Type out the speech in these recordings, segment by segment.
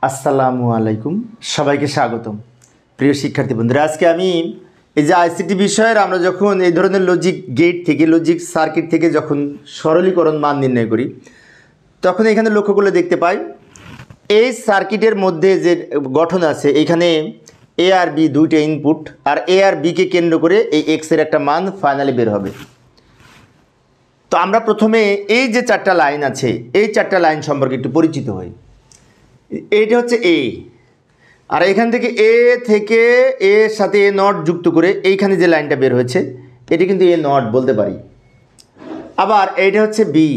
আসসালামু আলাইকুম, সবাইকে স্বাগতম। প্রিয় শিক্ষার্থী বন্ধুরা, আজকে আমি এই যে আইসিটি বিষয়ের আমরা যখন এই ধরনের লজিক গেট থেকে লজিক সার্কিট থেকে যখন সরলীকরণ মান নির্ণয় করি, তখন এখানে লক্ষ্য করলে দেখতে পাই এই সার্কিটের মধ্যে যে গঠন আছে, এখানে এ আর বি দুইটা ইনপুট, আর এ আর বিকে কেন্দ্র করে এই এক্সের একটা মান ফাইনালি বের হবে। তো আমরা প্রথমে এই যে চারটা লাইন আছে, এই চারটা লাইন সম্পর্কে একটু পরিচিত হই। এইটা হচ্ছে এ, আর এখান থেকে এ থেকে এর সাথে এ নট যুক্ত করে এইখানে যে লাইনটা বের হয়েছে এটি কিন্তু এ নট বলতে পারি। আবার এইটা হচ্ছে বি,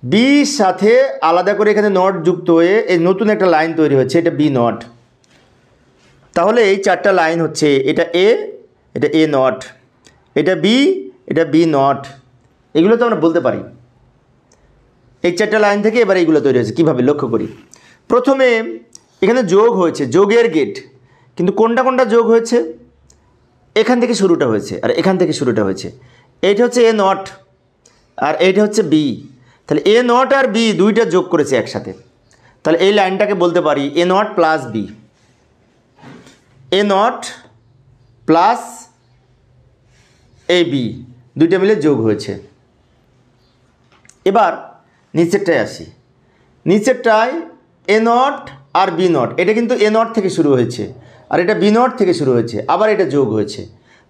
বির সাথে আলাদা করে এখানে নট যুক্ত হয়ে এই নতুন একটা লাইন তৈরি হচ্ছে, এটা বি নট। তাহলে এই চারটা লাইন হচ্ছে এটা এ, এটা এ নট, এটা বি, এটা বি নট। এগুলো তো আমরা বলতে পারি। এই চারটা লাইন থেকে এবার এইগুলো তৈরি হয়েছে কীভাবে লক্ষ্য করি। প্রথমে এখানে যোগ হয়েছে, যোগের গেট, কিন্তু কোনটা কোনটা যোগ হয়েছে, এখান থেকে শুরুটা হয়েছে আর এখান থেকে শুরুটা হয়েছে। এইটা হচ্ছে এ নট আর এইটা হচ্ছে বি, তাহলে এ নট আর বি দুইটা যোগ করেছে একসাথে। তাহলে এই লাইনটাকে বলতে পারি A naught plus B, A naught plus A B দুইটা মিলে যোগ হয়েছে। এবার নিচেরটায় আসি, নিচেরটায় এ নট আর বি নট, এটা কিন্তু এ নট থেকে শুরু হয়েছে আর এটা বি নট থেকে শুরু হয়েছে, আবার এটা যোগ হয়েছে।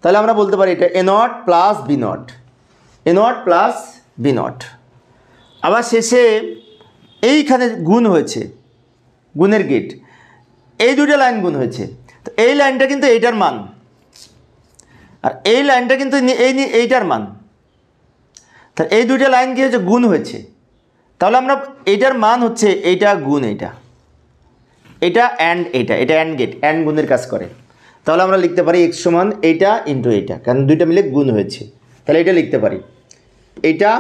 তাহলে আমরা বলতে পারি এটা A naught plus B naught, A naught plus B naught. আবার শেষে এইখানে গুণ হয়েছে, গুণের গেট, এই দুটো লাইন গুণ হয়েছে। তো এই লাইনটা কিন্তু এইটার মান আর এই লাইনটা কিন্তু এইটার মান। তাহলে এই দুইটা লাইন কি হয়েছে, গুণ হয়েছে। তাহলে আমরা এইটার মান হচ্ছে এইটা গুণ এইটা, এটা অ্যান্ড এইটা, এটা অ্যান্ড গেট, অ্যান্ড গুণের কাজ করে। তাহলে আমরা লিখতে পারি এক্স সমান এইটা ইন্টু এইটা, কারণ দুইটা মিলে গুণ হয়েছে। তাহলে এটা লিখতে পারি এইটা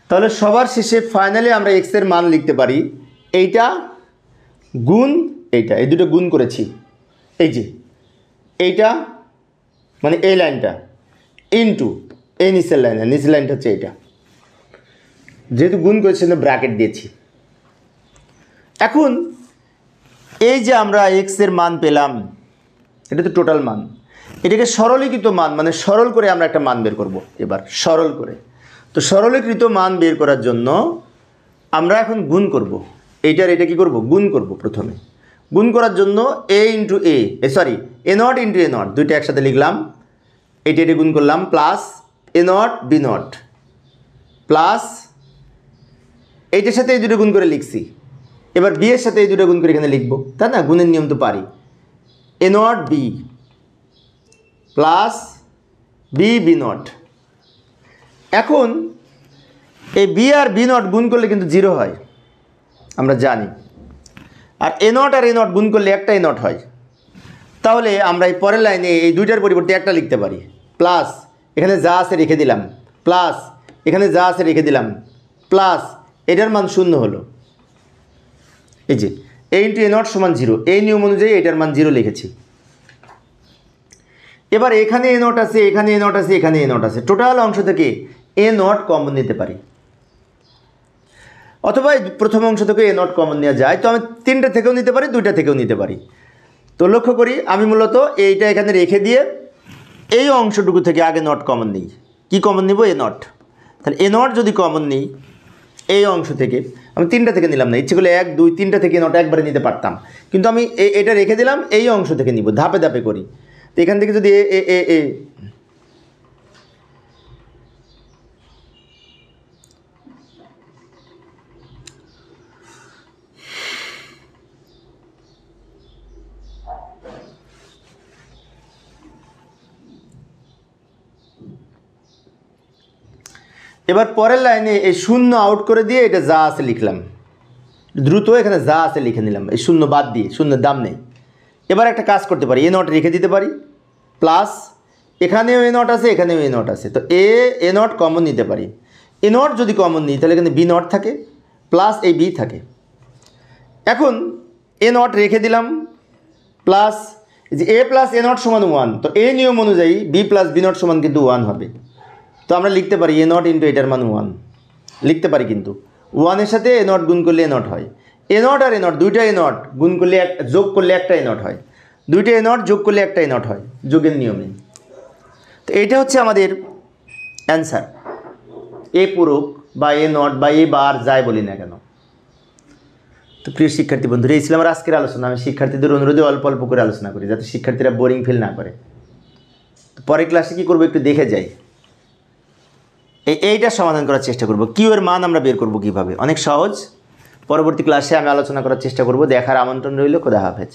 তাহলে সবার শেষে ফাইনালি আমরা এক্সের মান লিখতে পারি এইটা গুণ এইটা, এই দুটো গুণ করেছি, এই যে এইটা মানে এই লাইনটা ইনটু এই নিচের লাইন, নিচের লাইনটা হচ্ছে এইটা, যেহেতু গুণ করেছি সেজন্য ব্র্যাকেট দিয়েছি। এখন এই যে আমরা এক্সের মান পেলাম, এটা তো টোটাল মান, এটাকে সরলীকৃত মান মানে সরল করে আমরা একটা মান বের করব। এবার সরল করে, তো সরলীকৃত মান বের করার জন্য আমরা এখন গুণ করব, এইটার এটা কি করব, গুণ করব। প্রথমে গুণ করার জন্য A into A naught into A naught দুইটা একসাথে লিখলাম, এইটা এটা গুণ করলাম, plus A naught B naught, plus এইটার সাথে এই দুটো গুণ করে লিখছি। এবার বি এর সাথে এই দুটো গুণ করে এখানে লিখবো, তাই না, গুণের নিয়ম তো পারি। A naught B plus B B naught. এখন এই বি আর বি নট গুণ করলে কিন্তু জিরো হয়, আমরা জানি। আর এ নট আর এ নট গুণ করলে একটা এ নট হয়। তাহলে আমরা এই পরের লাইনে এই দুইটার পরিবর্তে একটা লিখতে পারি, প্লাস এখানে যা আছে রেখে দিলাম, প্লাস এখানে যা আছে রেখে দিলাম, প্লাস এটার মান শূন্য হলো। এই যে এ ইন্টু এ নট সমান জিরো, এই নিয়ম অনুযায়ী এটার মান জিরো লিখেছি। এবার এখানে এ নট আছে, এখানে এ নট আছে, এখানে এ নট আছে, টোটাল অংশ থেকে এ নট কমন নিতে পারি, অথবা প্রথম অংশ থেকে এ নট কমন নেওয়া যায়। তো আমি তিনটা থেকেও নিতে পারি, দুইটা থেকেও নিতে পারি। তো লক্ষ্য করি আমি মূলত এইটা এখানে রেখে দিয়ে এই অংশটুকু থেকে আগে নট কমন নিই। কি কমন নিব, এ নট। তাহলে এ নট যদি কমন নিই এই অংশ থেকে, আমি তিনটা থেকে নিলাম না, ইচ্ছে করলে এক দুই তিনটা থেকে নট একবারে নিতে পারতাম, কিন্তু আমি এটা রেখে দিলাম, এই অংশ থেকে নিব, ধাপে ধাপে করি। তো এখান থেকে যদি এ এবার পরের লাইনে এই শূন্য আউট করে দিয়ে এটা যা আছে লিখলাম, দ্রুত এখানে যা আছে লিখে নিলাম, এই শূন্য বাদ দিয়ে, শূন্যের দাম নেই। এবার একটা কাজ করতে পারি, এ নট রেখে দিতে পারি, প্লাস এখানেও এ নট আছে, এখানেও এ নট আছে, তো এ নট কমন নিতে পারি। এ নট যদি কমন নিই তাহলে এখানে বি নট থাকে, প্লাস এই বি থাকে। এখন এ নট রেখে দিলাম, প্লাস যে এ প্লাস এ নট সমান 1, তো এই নিয়ম অনুযায়ী বি প্লাস বি নট সমান কিন্তু 1 হবে। তো আমরা লিখতে পারি এ নট ইন্টু এটার মান 1 লিখতে পারি, কিন্তু 1-এর সাথে এ নট গুণ করলে এ নট হয়। এ নট আর এ নট, দুইটা এ নট গুণ করলে যোগ করলে একটা এ নট হয়, দুইটা এ নট যোগ করলে একটা এ নট হয়, যোগের নিয়মে। তো এইটা হচ্ছে আমাদের অ্যান্সার, এ পূরক বা এ নট বা এ বার যাই বলি না কেন। তো প্রিয় শিক্ষার্থী বন্ধুরা, এই ছিল আমার আজকের আলোচনা। আমি শিক্ষার্থীদের অনুরোধে অল্প অল্প করে আলোচনা করি, যাতে শিক্ষার্থীরা বোরিং ফিল না করে। তো পরের ক্লাসে কী করবো একটু দেখে যাই, এইটার সমাধান করার চেষ্টা করব। কিউ এর মান আমরা বের করব কীভাবে, অনেক সহজ। পরবর্তী ক্লাসে আমি আলোচনা করার চেষ্টা করব। দেখার আমন্ত্রণ রইল। খোদা হাফেজ।